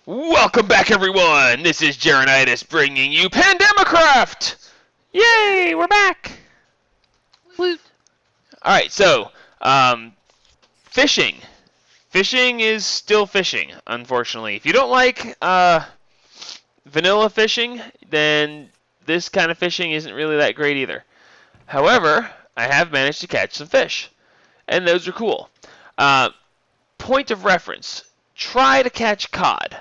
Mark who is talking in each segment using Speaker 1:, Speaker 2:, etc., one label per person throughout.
Speaker 1: Welcome back, everyone! This is Jeronitis bringing you Pandemicraft! Yay, we're back!
Speaker 2: Woot.
Speaker 1: Alright, so, fishing. Fishing is still fishing, unfortunately. If you don't like vanilla fishing, then this kind of fishing isn't really that great either. However, I have managed to catch some fish, and those are cool. Point of reference, try to catch cod.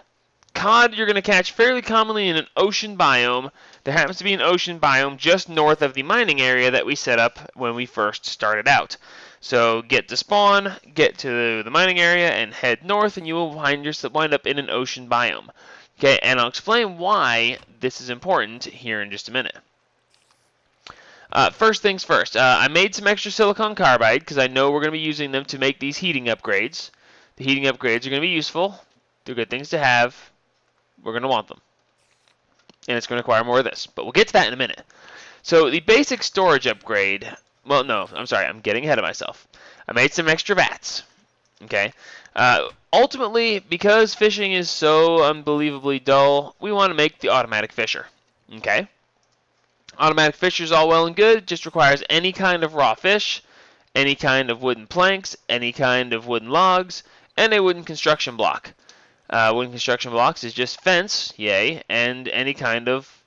Speaker 1: Cod you're going to catch fairly commonly in an ocean biome. There happens to be an ocean biome just north of the mining area that we set up when we first started out. So get to spawn, get to the mining area, and head north, and you will wind up in an ocean biome. Okay, and I'll explain why this is important here in just a minute. First things first, I made some extra silicon carbide because I know we're going to be using them to make these heating upgrades. The heating upgrades are going to be useful. They're good things to have. We're going to want them. And it's going to require more of this. But we'll get to that in a minute. So the basic storage upgrade... Well, no, I'm sorry. I'm getting ahead of myself. I made some extra vats. Okay? Ultimately, because fishing is so unbelievably dull, we want to make the automatic fisher. Okay? Automatic fisher is all well and good. It just requires any kind of raw fish, any kind of wooden planks, any kind of wooden logs, and a wooden construction block. Wooden construction blocks is just fence, yay, and any kind of,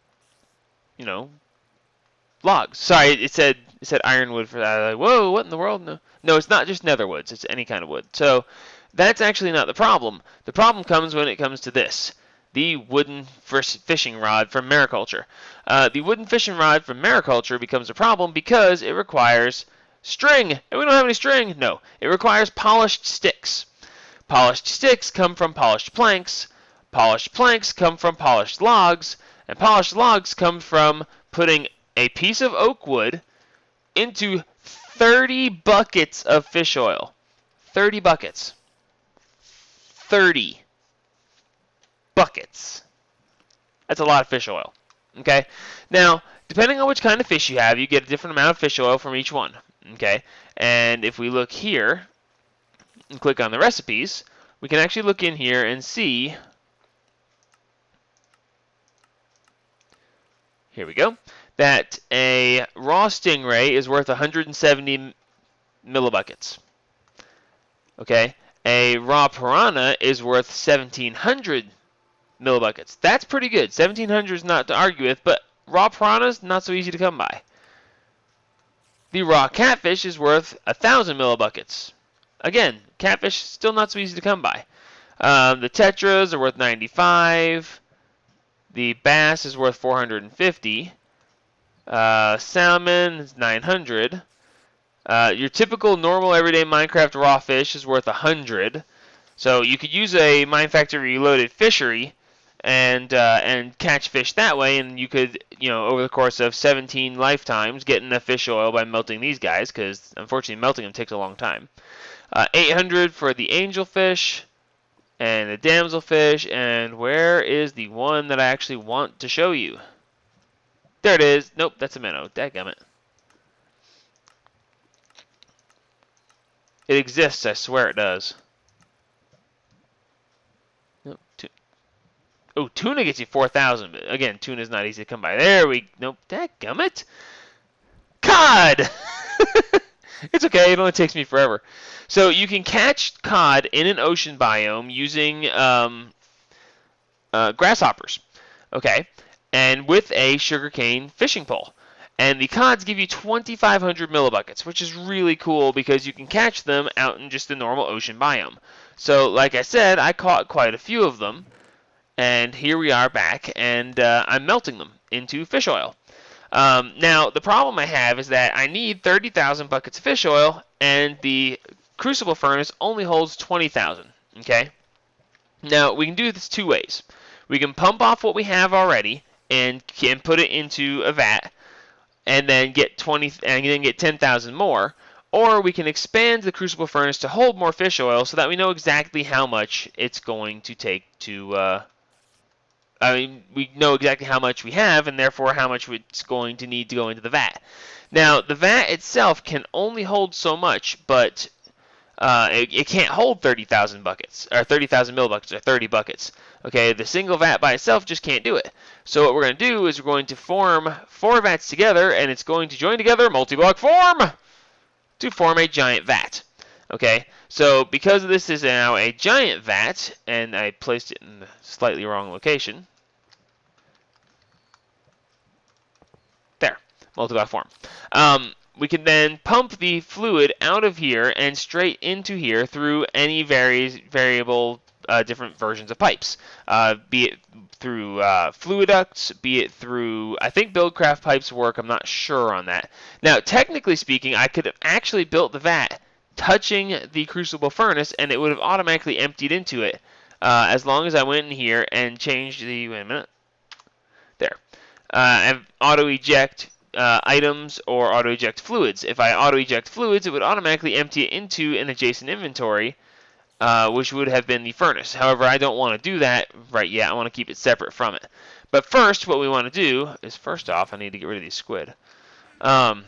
Speaker 1: logs. Sorry, it said ironwood for that. Like, whoa, what in the world? No, it's not just netherwoods. It's any kind of wood. So that's actually not the problem. The problem comes when it comes to this. The wooden fishing rod from Mariculture. The wooden fishing rod from Mariculture becomes a problem because it requires string. And we don't have any string. No, it requires polished sticks. Polished sticks come from polished planks. Polished planks come from polished logs. And polished logs come from putting a piece of oak wood into 30 buckets of fish oil. 30 buckets. 30 buckets. That's a lot of fish oil. Okay? Now, depending on which kind of fish you have, you get a different amount of fish oil from each one. Okay? And if we look here and click on the recipes, we can actually look in here and see. Here we go. That a raw stingray is worth 170 millibuckets. Okay? A raw piranha is worth 1,700 millibuckets. That's pretty good. 1,700 is not to argue with, but raw piranhas, not so easy to come by. The raw catfish is worth 1,000 millibuckets. Again, catfish still not so easy to come by. The tetras are worth 95. The bass is worth 450. Salmon is 900. Your typical normal everyday Minecraft raw fish is worth 100. So you could use a Minefactory Reloaded fishery and catch fish that way, and you could, over the course of 17 lifetimes, get enough fish oil by melting these guys, because unfortunately melting them takes a long time. 800 for the angelfish and the damselfish, and where is the one that I actually want to show you? There it is. Nope, that's a minnow. Dadgummit. It exists, I swear it does. Nope. Oh, tuna gets you 4,000, but again, tuna is not easy to come by. There we... Nope, dadgummit. Cod! It's okay, it only takes me forever. So you can catch cod in an ocean biome using grasshoppers, okay, and with a sugarcane fishing pole. And the cods give you 2,500 millibuckets, which is really cool because you can catch them out in just the normal ocean biome. So, like I said, I caught quite a few of them, and here we are back, and I'm melting them into fish oil. Now, the problem I have is that I need 30,000 buckets of fish oil, and the crucible furnace only holds 20,000, okay? Now, we can do this two ways. We can pump off what we have already and can put it into a vat and then get 10,000 more, or we can expand the crucible furnace to hold more fish oil so that we know exactly how much it's going to take to we know exactly how much we have, and therefore how much it's going to need to go into the vat. Now, the vat itself can only hold so much, but it can't hold 30,000 buckets, or 30,000 millibuckets, or 30 buckets. Okay, the single vat by itself just can't do it. So what we're going to do is we're going to form 4 vats together, and it's going to join together multi-block form to form a giant vat. Okay, so because this is now a giant vat, and I placed it in the slightly wrong location. There, multi-block form. We can then pump the fluid out of here and straight into here through any variable different versions of pipes, be it through fluid ducts, be it through, I think Buildcraft pipes work, I'm not sure on that. Now, technically speaking, I could have actually built the vat touching the crucible furnace, and it would have automatically emptied into it, as long as I went in here and changed the, wait a minute, there, and auto-eject items or auto-eject fluids. If I auto-eject fluids, it would automatically empty it into an adjacent inventory, which would have been the furnace. However, I don't want to do that right yet. I want to keep it separate from it. But first, what we want to do is, first off, I need to get rid of these squid. By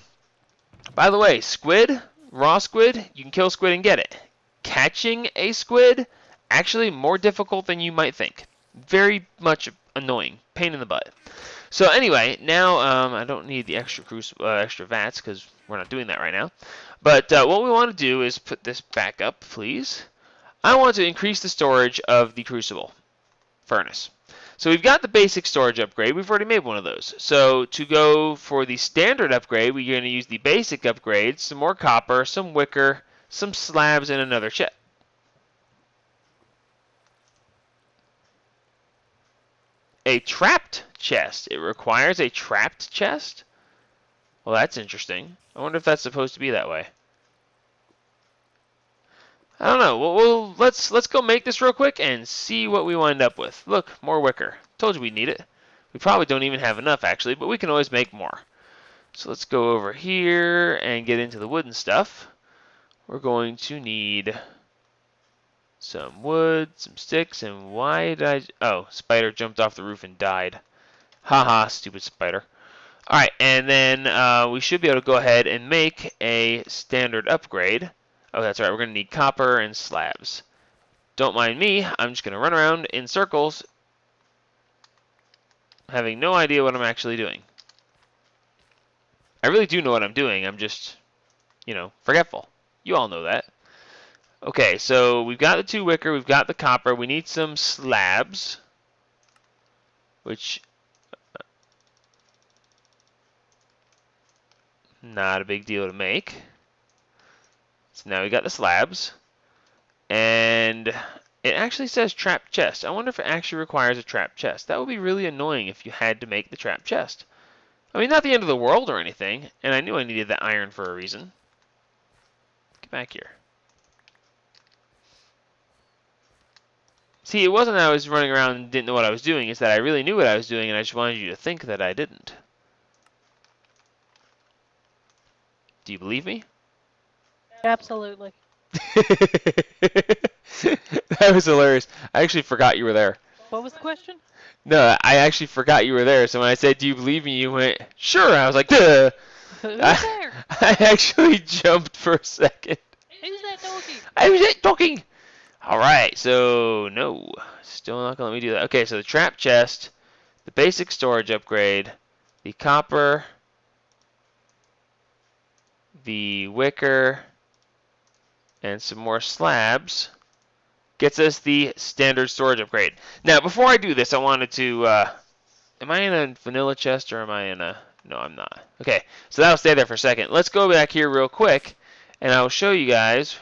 Speaker 1: the way, squid, raw squid, you can kill squid and get it. Catching a squid, actually more difficult than you might think. Very much annoying. Pain in the butt. So anyway, now I don't need the extra vats because we're not doing that right now. But what we want to do is put this back up, please. I want to increase the storage of the crucible furnace. So we've got the basic storage upgrade. We've already made one of those. So to go for the standard upgrade, we're going to use the basic upgrade, some more copper, some wicker, some slabs, and another chip. A trapped chest. It requires a trapped chest? Well, that's interesting. I wonder if that's supposed to be that way. I don't know. Well, let's go make this real quick and see what we wind up with. Look, more wicker. Told you we need it. We probably don't even have enough, actually, but we can always make more. So let's go over here and get into the wooden stuff. We're going to need some wood, some sticks, and why did I... Oh, spider jumped off the roof and died. Haha, stupid spider. Alright, and then we should be able to go ahead and make a standard upgrade. Oh, that's right, we're going to need copper and slabs. Don't mind me, I'm just going to run around in circles, having no idea what I'm actually doing. I really do know what I'm doing, I'm just, forgetful. You all know that. Okay, so we've got the 2 wicker, we've got the copper, we need some slabs, which, not a big deal to make. So now we got the slabs, and it actually says trap chest. I wonder if it actually requires a trap chest. That would be really annoying if you had to make the trap chest. I mean, not the end of the world or anything, and I knew I needed that iron for a reason. Get back here. See, it wasn't that I was running around and didn't know what I was doing. It's that I really knew what I was doing, and I just wanted you to think that I didn't. Do you believe me?
Speaker 2: Absolutely.
Speaker 1: That was hilarious. I actually forgot you were there.
Speaker 2: What was the question?
Speaker 1: No, I actually forgot you were there. So when I said, "Do you believe me?" you went, "Sure." I was like, "Duh."
Speaker 2: Who's there?
Speaker 1: I actually jumped for a second.
Speaker 2: Who's that talking?
Speaker 1: I was talking. All right, so no, still not gonna let me do that. Okay, so the trap chest, the basic storage upgrade, the copper, the wicker, and some more slabs gets us the standard storage upgrade. Now, before I do this, I wanted to, am I in a vanilla chest or am I in a, no, I'm not. Okay, so that'll stay there for a second. Let's go back here real quick, and I'll show you guys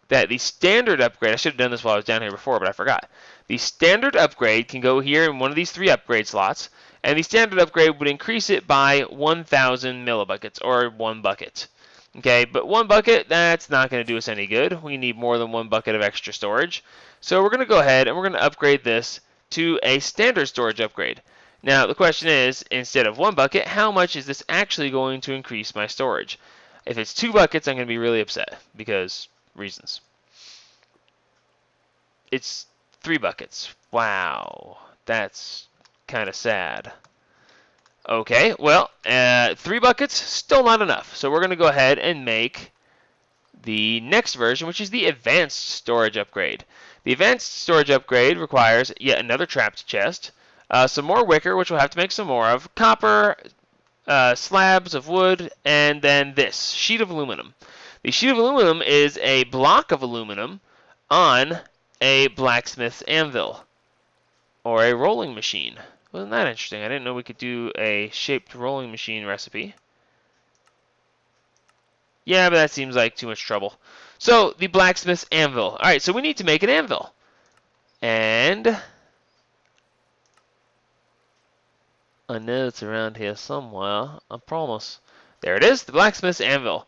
Speaker 1: that the standard upgrade, I should have done this while I was down here before, but I forgot. The standard upgrade can go here in one of these 3 upgrade slots, and the standard upgrade would increase it by 1,000 millibuckets, or 1 bucket. Okay, but 1 bucket, that's not going to do us any good. We need more than 1 bucket of extra storage. So we're going to go ahead and we're going to upgrade this to a standard storage upgrade. Now, the question is, instead of 1 bucket, how much is this actually going to increase my storage? If it's 2 buckets, I'm going to be really upset, because reasons. It's 3 buckets. Wow, that's kind of sad. Okay, well, 3 buckets, still not enough. So we're going to go ahead and make the next version, which is the advanced storage upgrade. The advanced storage upgrade requires yet another trapped chest, some more wicker, which we'll have to make some more of, copper, slabs of wood, and then this sheet of aluminum. The sheet of aluminum is a block of aluminum on a blacksmith's anvil or a rolling machine. Wasn't that interesting? I didn't know we could do a shaped rolling machine recipe. Yeah, but that seems like too much trouble. So, the blacksmith's anvil. Alright, so we need to make an anvil. And I know it's around here somewhere, I promise. There it is, the blacksmith's anvil,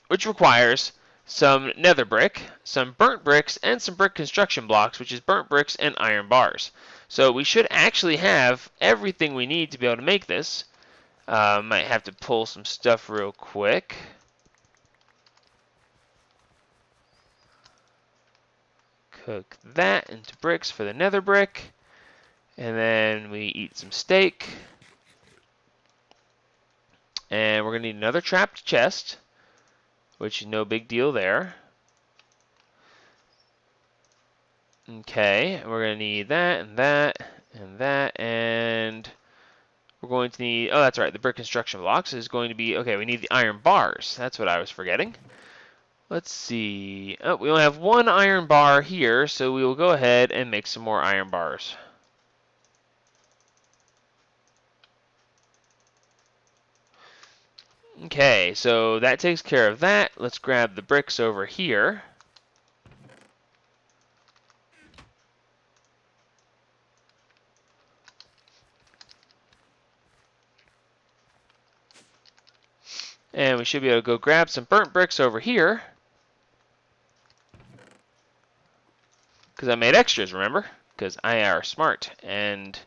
Speaker 1: which requires some nether brick, some burnt bricks, and some brick construction blocks, which is burnt bricks and iron bars. So we should actually have everything we need to be able to make this. Might have to pull some stuff real quick. Cook that into bricks for the nether brick. And then we eat some steak. And we're going to need another trapped chest, which is no big deal there. Okay, we're going to need that, and that, and that, and we're going to need, oh, that's right, the brick construction blocks is going to be, okay, we need the iron bars. That's what I was forgetting. Let's see. Oh, we only have one iron bar here, so we will go ahead and make some more iron bars. Okay, so that takes care of that. Let's grab the bricks over here. And we should be able to go grab some burnt bricks over here. Because I made extras, remember? Because I are smart, and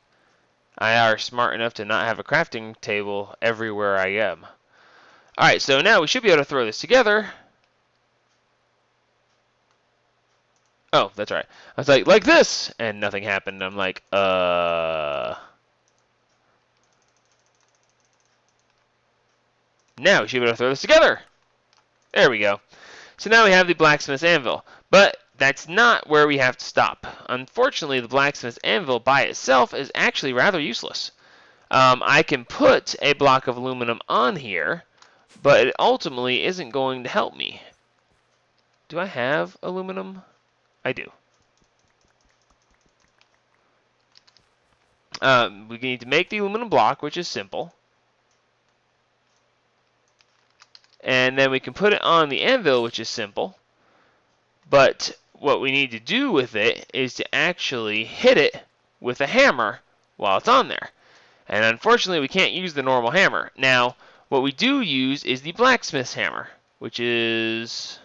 Speaker 1: I are smart enough to not have a crafting table everywhere I am. Alright, so now we should be able to throw this together. Oh, that's right. I was like this! And nothing happened. I'm like, Now we should be able to throw this together! There we go. So now we have the blacksmith's anvil. But that's not where we have to stop. Unfortunately, the blacksmith's anvil by itself is actually rather useless. I can put a block of aluminum on here, but it ultimately isn't going to help me. Do I have aluminum? I do. We need to make the aluminum block, which is simple. And then we can put it on the anvil, which is simple. But what we need to do with it is to actually hit it with a hammer while it's on there. And unfortunately, we can't use the normal hammer. Now, what we do use is the blacksmith's hammer, which is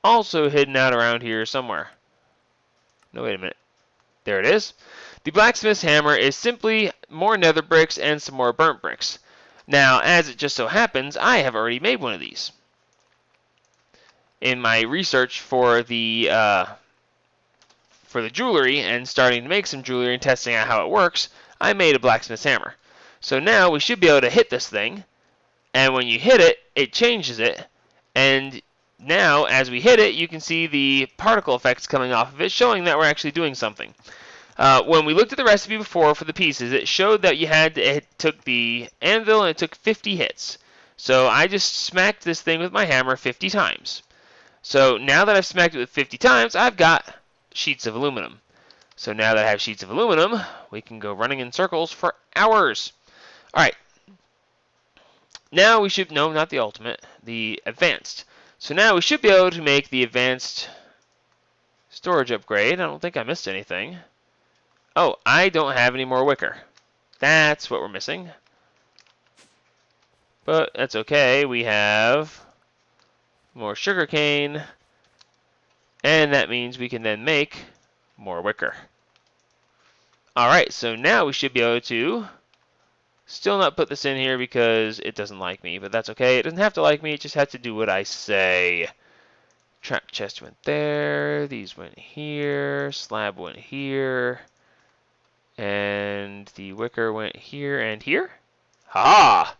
Speaker 1: also hidden out around here somewhere. No, wait a minute. There it is. The blacksmith's hammer is simply more nether bricks and some more burnt bricks. Now, as it just so happens, I have already made one of these. In my research for the jewelry and starting to make some jewelry and testing out how it works, I made a blacksmith's hammer. So now we should be able to hit this thing, and when you hit it, it changes it, and now as we hit it, you can see the particle effects coming off of it, showing that we're actually doing something. When we looked at the recipe before for the pieces, it showed that it took the anvil and it took 50 hits. So I just smacked this thing with my hammer 50 times. So now that I've smacked it with 50 times, I've got sheets of aluminum. So now that I have sheets of aluminum, we can go running in circles for hours. Alright. Now we should, no, not the ultimate, the advanced. So now we should be able to make the advanced storage upgrade. I don't think I missed anything. Oh, I don't have any more wicker. That's what we're missing. But that's okay. We have more sugarcane. And that means we can then make more wicker. Alright, so now we should be able to still not put this in here because it doesn't like me, but that's okay. It doesn't have to like me, it just has to do what I say. Trap chest went there, these went here, slab went here, and the wicker went here and here. Ha!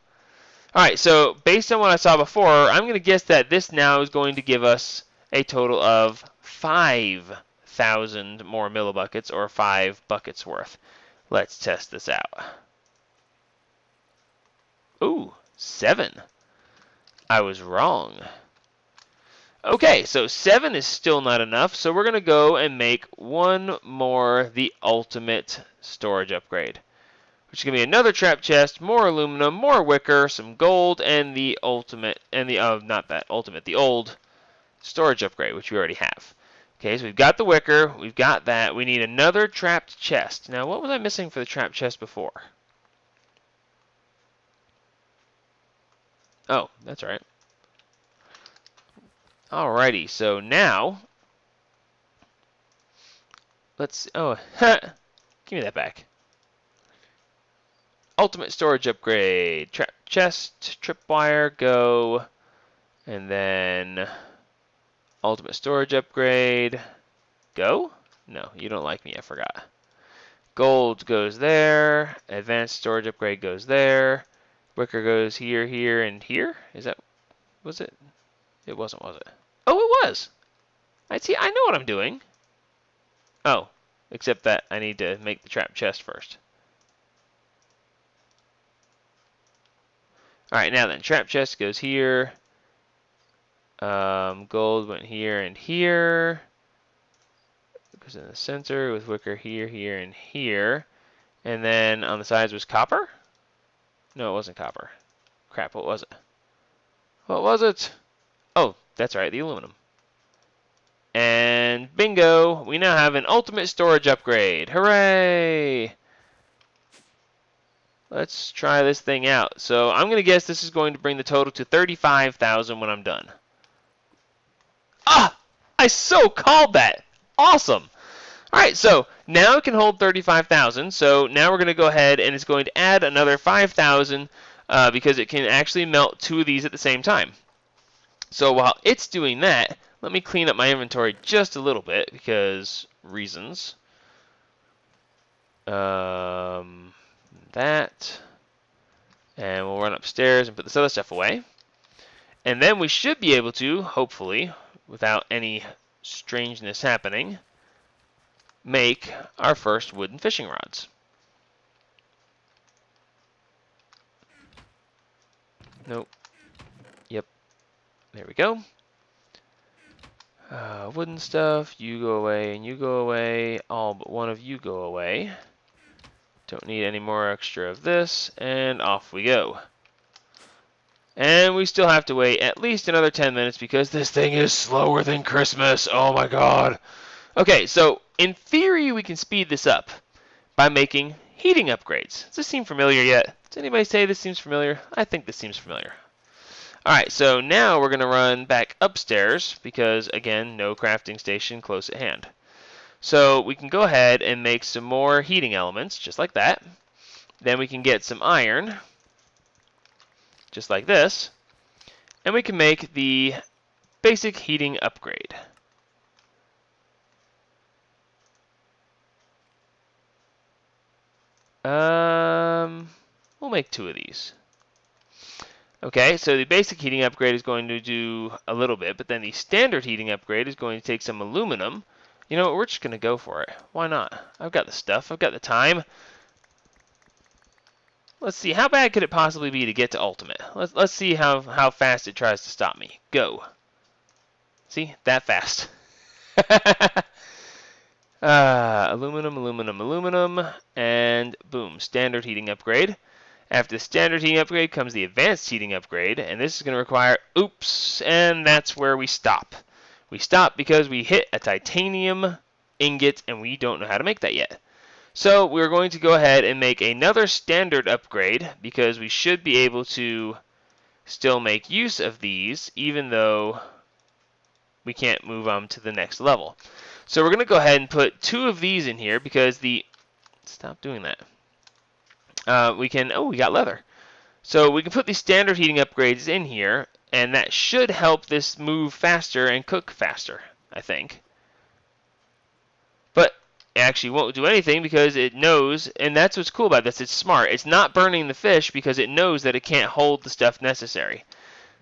Speaker 1: All right, so based on what I saw before, I'm going to guess that this now is going to give us a total of 5,000 more millibuckets, or 5 buckets worth. Let's test this out. Ooh, 7. I was wrong. Okay, so 7 is still not enough, so we're going to go and make one more, the ultimate storage upgrade, which is going to be another trap chest, more aluminum, more wicker, some gold, and the ultimate, and the, not that ultimate, the old storage upgrade, which we already have. Okay, so we've got the wicker, we've got that. We need another trapped chest. Now, what was I missing for the trapped chest before? Oh, that's right. Alrighty, so now, let's, oh, give me that back. Ultimate storage upgrade, trap chest, tripwire, go, and then ultimate storage upgrade, go? No, you don't like me, I forgot. Gold goes there, advanced storage upgrade goes there, wicker goes here, here, and here? Is that, was it? It wasn't, was it? Oh, it was! I see, I know what I'm doing. Oh, except that I need to make the trap chest first. Alright, now then, trap chest goes here. Gold went here and here. Goes in the center with wicker here, here, and here. And then on the sides was copper? No, it wasn't copper. Crap, what was it? What was it? Oh, that's right, the aluminum. And bingo, we now have an ultimate storage upgrade. Hooray! Let's try this thing out. So I'm going to guess this is going to bring the total to 35,000 when I'm done. Ah! I so called that! Awesome! Alright, so now it can hold 35,000. So now we're going to go ahead and it's going to add another 5,000 because it can actually melt 2 of these at the same time. So while it's doing that, let me clean up my inventory just a little bit because reasons. That. And we'll run upstairs and put this other stuff away. And then we should be able to, hopefully, without any strangeness happening, make our first wooden fishing rods. Nope. Yep. There we go. Wooden stuff, you go away and you go away. All but one of you go away. Don't need any more extra of this, and off we go. And we still have to wait at least another 10 minutes because this thing is slower than Christmas. Oh my god. Okay, so in theory we can speed this up by making heating upgrades. Does this seem familiar yet? Does anybody say this seems familiar? I think this seems familiar. Alright, so now we're going to run back upstairs because, again, no crafting station close at hand. So we can go ahead and make some more heating elements, just like that. Then we can get some iron, just like this. And we can make the basic heating upgrade. We'll make 2 of these. Okay, so the basic heating upgrade is going to do a little bit, but then the standard heating upgrade is going to take some aluminum. You know what, we're just going to go for it. Why not? I've got the stuff. I've got the time. Let's see, how bad could it possibly be to get to ultimate? Let's see how fast it tries to stop me. Go. See? That fast. Aluminum, aluminum, aluminum, and boom, standard heating upgrade. After the standard heating upgrade comes the advanced heating upgrade, and this is going to require, oops, and that's where we stop. We stop because we hit a titanium ingot, and we don't know how to make that yet. So we're going to go ahead and make another standard upgrade because we should be able to still make use of these, even though we can't move on to the next level. So we're going to go ahead and put 2 of these in here because the... Stop doing that. We can... Oh, we got leather. So we can put these standard heating upgrades in here, and that should help this move faster and cook faster, I think. But it actually won't do anything because it knows, and that's what's cool about this. It's smart. It's not burning the fish because it knows that it can't hold the stuff necessary.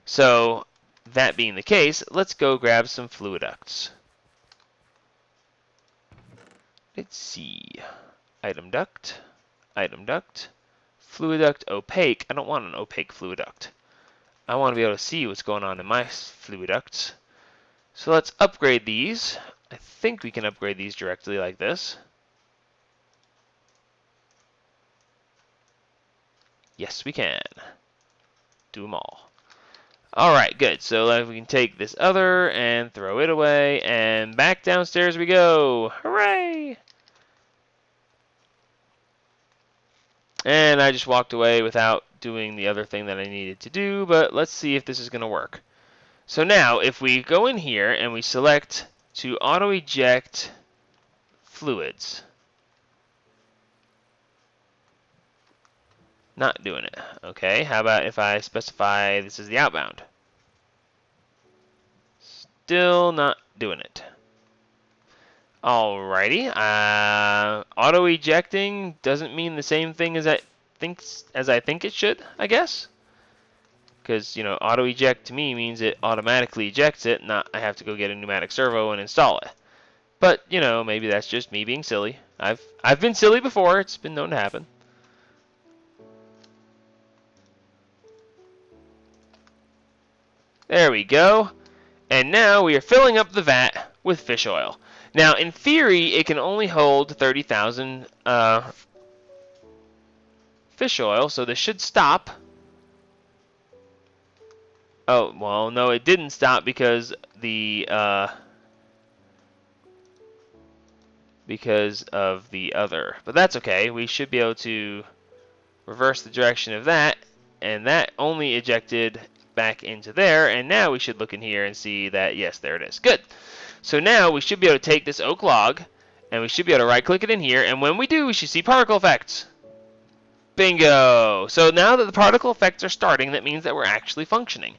Speaker 1: So, that being the case, let's go grab some fluid ducts. Let's see. Item duct, fluid duct opaque. I don't want an opaque fluid duct. I want to be able to see what's going on in my fluid ducts. So let's upgrade these. I think we can upgrade these directly like this. Yes, we can. Do them all. Alright, good. So we can take this other and throw it away, and back downstairs we go. Hooray! And I just walked away without doing the other thing that I needed to do, but let's see if this is going to work. So now, if we go in here and we select to auto-eject fluids. Not doing it. Okay, how about if I specify this is the outbound? Still not doing it. Alrighty, auto-ejecting doesn't mean the same thing as I think it should, I guess. Because, you know, auto-eject to me means it automatically ejects it, not I have to go get a pneumatic servo and install it. But, you know, maybe that's just me being silly. I've been silly before, it's been known to happen. There we go. And now we are filling up the vat with fish oil. Now, in theory, it can only hold 30,000 fish oil, so this should stop. Oh, well, no, it didn't stop because because of the other. But that's okay. We should be able to reverse the direction of that, and that only ejected back into there, and now we should look in here and see that, yes, there it is. Good. So now we should be able to take this oak log, and we should be able to right-click it in here, and when we do, we should see particle effects. Bingo! So now that the particle effects are starting, that means that we're actually functioning.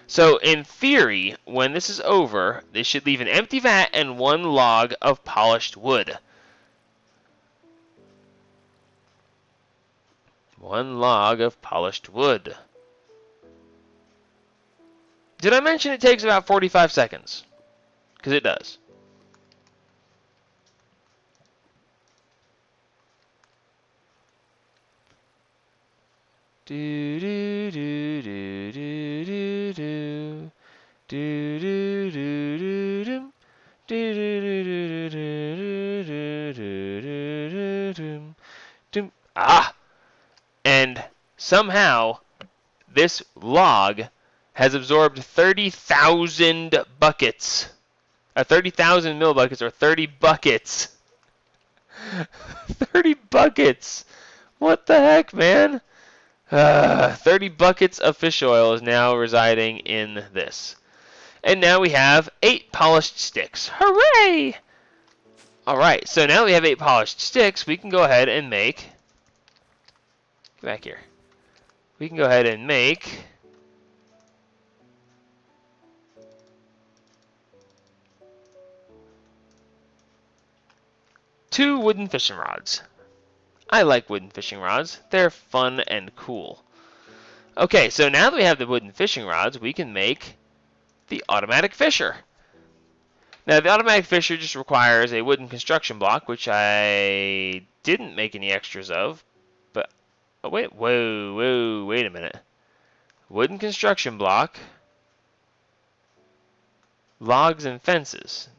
Speaker 1: So in theory, when this is over, this should leave an empty vat and one log of polished wood. One log of polished wood. Did I mention it takes about 45 seconds? Because it does. Do do do do do do do do do do do do. Ah! And somehow this log has absorbed 30,000 buckets. 30,000 millibuckets, or 30 buckets. 30 buckets! What the heck, man? 30 buckets of fish oil is now residing in this. And now we have 8 polished sticks. Hooray! Alright, so now we have 8 polished sticks, we can go ahead and make... Get back here. We can go ahead and make... 2 wooden fishing rods. I like wooden fishing rods. They're fun and cool. Okay, so now that we have the wooden fishing rods, we can make the automatic fisher. Now, the automatic fisher just requires a wooden construction block, which I didn't make any extras of. But, oh, wait a minute. Wooden construction block, logs and fences.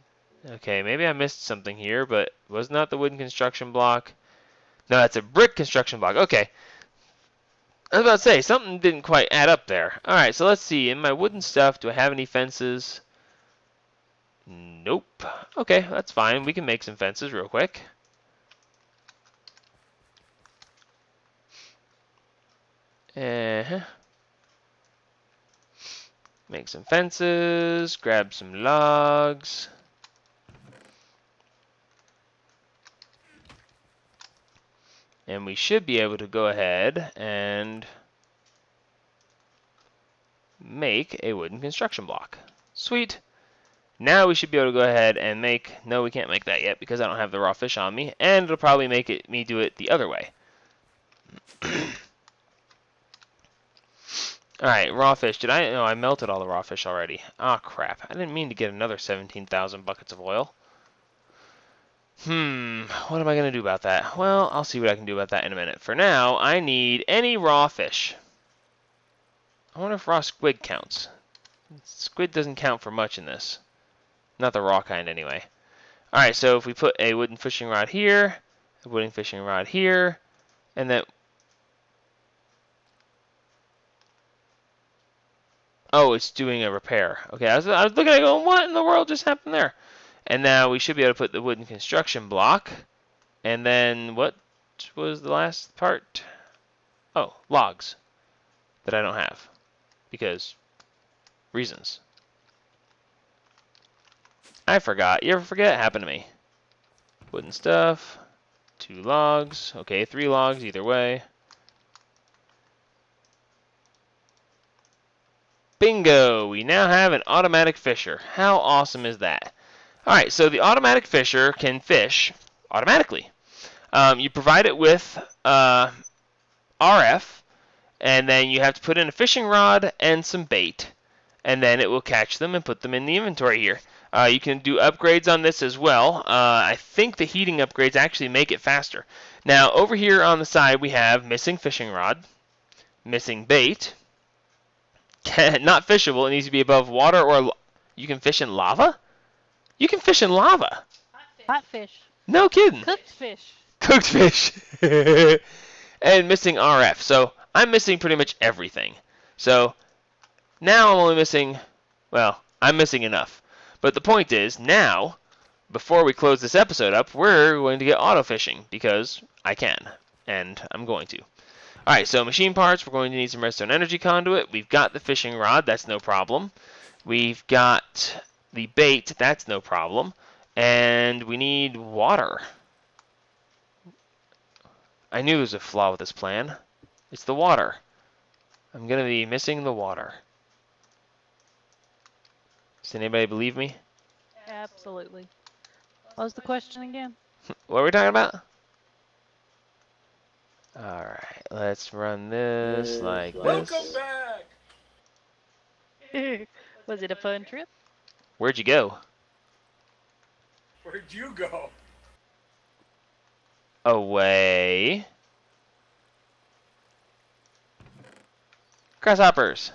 Speaker 1: Okay, maybe I missed something here, but wasn't that the wooden construction block? No, that's a brick construction block. Okay. I was about to say, something didn't quite add up there. Alright, so let's see. In my wooden stuff, do I have any fences? Nope. Okay, that's fine. We can make some fences real quick. Make some fences, grab some logs. And we should be able to go ahead and make a wooden construction block. Sweet. Now we should be able to go ahead and make, no, we can't make that yet because I don't have the raw fish on me, and it'll probably make me do it the other way. Alright, raw fish. Did I? No, I melted all the raw fish already. Ah, crap. I didn't mean to get another 17,000 buckets of oil. What am I going to do about that? Well, I'll see what I can do about that in a minute. For now, I need any raw fish. I wonder if raw squid counts. Squid doesn't count for much in this. Not the raw kind, anyway. Alright, so if we put a wooden fishing rod here, a wooden fishing rod here, and then... Oh, it's doing a repair. Okay, I was looking at it going, what in the world just happened there? And now we should be able to put the wooden construction block. And then what was the last part? Oh, logs that I don't have. Because reasons. I forgot. You ever forget? It happened to me. Wooden stuff. 2 logs. Okay, 3 logs either way. Bingo! We now have an automatic fisher. How awesome is that? Alright, so the automatic fisher can fish automatically. You provide it with RF, and then you have to put in a fishing rod and some bait, and then it will catch them and put them in the inventory here. You can do upgrades on this as well. I think the heating upgrades actually make it faster. Now, over here on the side, we have missing fishing rod, missing bait, not fishable. It needs to be above water, or you can fish in lava? You can fish in lava.
Speaker 2: Hot fish.
Speaker 1: No kidding.
Speaker 2: Cooked fish.
Speaker 1: Cooked fish. And missing RF. So I'm missing pretty much everything. So now I'm only missing, well, I'm missing enough. But the point is, now, before we close this episode up, we're going to get auto fishing because I can, and I'm going to. Alright, so machine parts, we're going to need some redstone energy conduit. We've got the fishing rod, that's no problem. We've got the bait, that's no problem. And we need water. I knew there was a flaw with this plan. It's the water. I'm going to be missing the water. Does anybody believe me?
Speaker 2: Absolutely. What was the question again?
Speaker 1: What are we talking about? Alright, let's run this like this.
Speaker 3: Welcome back!
Speaker 2: Was it a fun trip?
Speaker 1: Where'd you go?
Speaker 3: Where'd you go?
Speaker 1: Away. Grasshoppers.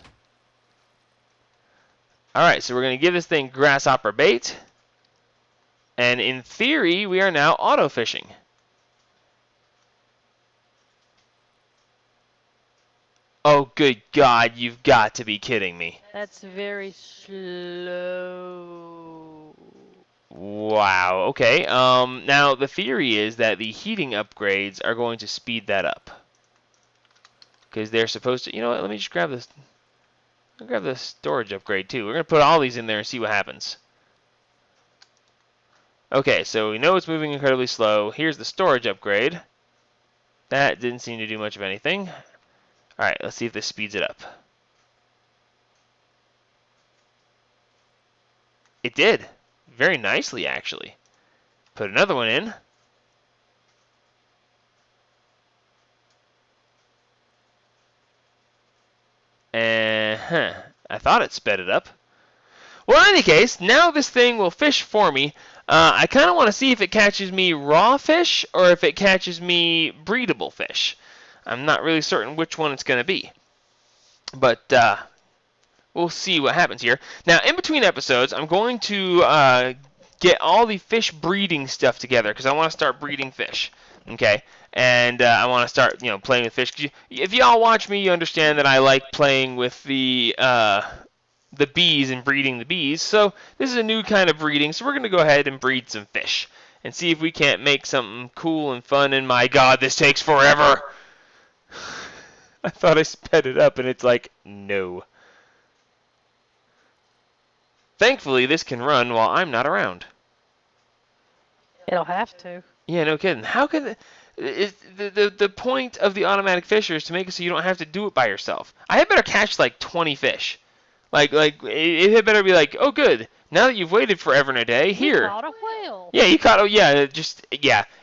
Speaker 1: Alright, so we're going to give this thing grasshopper bait. And in theory, we are now auto fishing. Oh, good God, you've got to be kidding me.
Speaker 2: That's very slow.
Speaker 1: Wow, okay. Now, the theory is that the heating upgrades are going to speed that up. Because they're supposed to... You know what, let me just grab this. I'll grab the storage upgrade, too. We're going to put all these in there and see what happens. Okay, so we know it's moving incredibly slow. Here's the storage upgrade. That didn't seem to do much of anything. Alright, let's see if this speeds it up. It did. Very nicely, actually. Put another one in. I thought it sped it up. Well, in any case, now this thing will fish for me. I kind of want to see if it catches me raw fish or if it catches me breedable fish. I'm not really certain which one it's going to be. But we'll see what happens here. Now, in between episodes, I'm going to get all the fish breeding stuff together because I want to start breeding fish. Okay? And I want to start, playing with fish. If y'all watch me, you understand that I like playing with the bees and breeding the bees. So this is a new kind of breeding. So we're going to go ahead and breed some fish and see if we can't make something cool and fun. And my God, this takes forever. I thought I sped it up, and it's like, no. Thankfully, this can run while I'm not around.
Speaker 2: It'll have to.
Speaker 1: Yeah, no kidding. How could the point of the automatic fisher is to make it so you don't have to do it by yourself? I had better catch like 20 fish. Like it had better be like, oh good, now that you've waited forever and a day,
Speaker 2: We
Speaker 1: here.
Speaker 2: caught a whale.
Speaker 1: Yeah, you caught. Oh yeah,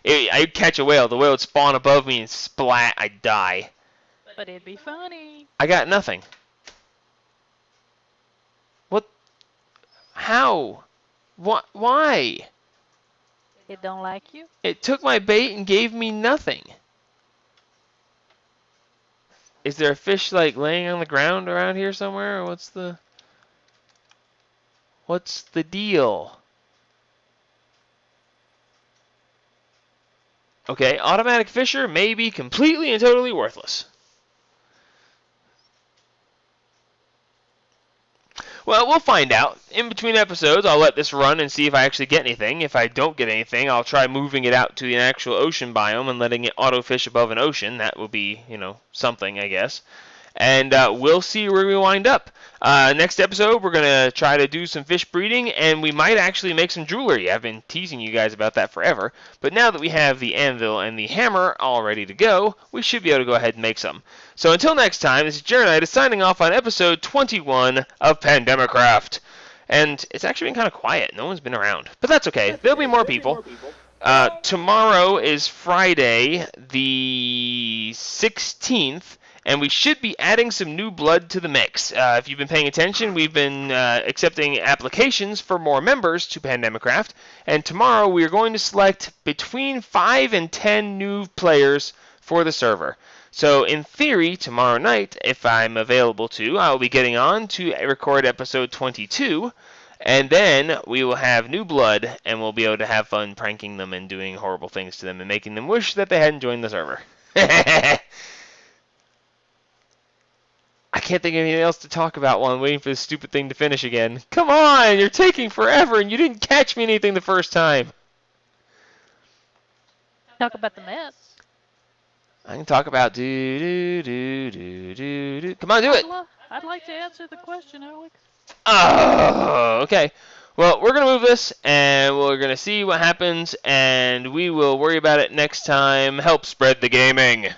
Speaker 1: I'd catch a whale. The whale would spawn above me and splat. I'd die.
Speaker 2: But it'd be funny.
Speaker 1: I got nothing. What? How? What? Why?
Speaker 2: It don't like you.
Speaker 1: It took my bait and gave me nothing. Is there a fish like laying on the ground around here somewhere, or what's the deal? Okay, automatic fisher may be completely and totally worthless. Well, we'll find out. In between episodes, I'll let this run and see if I actually get anything. If I don't get anything, I'll try moving it out to an actual ocean biome and letting it auto-fish above an ocean. That will be, something, I guess. And we'll see where we wind up. Next episode, we're going to try to do some fish breeding, and we might actually make some jewelry. I've been teasing you guys about that forever. But now that we have the anvil and the hammer all ready to go, we should be able to go ahead and make some. So until next time, this is Jernight signing off on episode 21 of Pandemicraft. And it's actually been kind of quiet. No one's been around. But that's okay. There'll be more people. Tomorrow is Friday, the 16th. And we should be adding some new blood to the mix. If you've been paying attention, we've been accepting applications for more members to Pandemicraft. And tomorrow we are going to select between 5 and 10 new players for the server. So in theory, tomorrow night, if I'm available to, I'll be getting on to record episode 22. And then we will have new blood, and we'll be able to have fun pranking them and doing horrible things to them and making them wish that they hadn't joined the server. I can't think of anything else to talk about while I'm waiting for this stupid thing to finish again. Come on, you're taking forever and you didn't catch me anything the first time.
Speaker 2: Talk about the mess.
Speaker 1: I can talk about do. Come on, do it.
Speaker 2: I'd like to answer the question, Alex.
Speaker 1: Oh, okay. Well, we're going to move this and we're going to see what happens and we will worry about it next time. Help spread the gaming.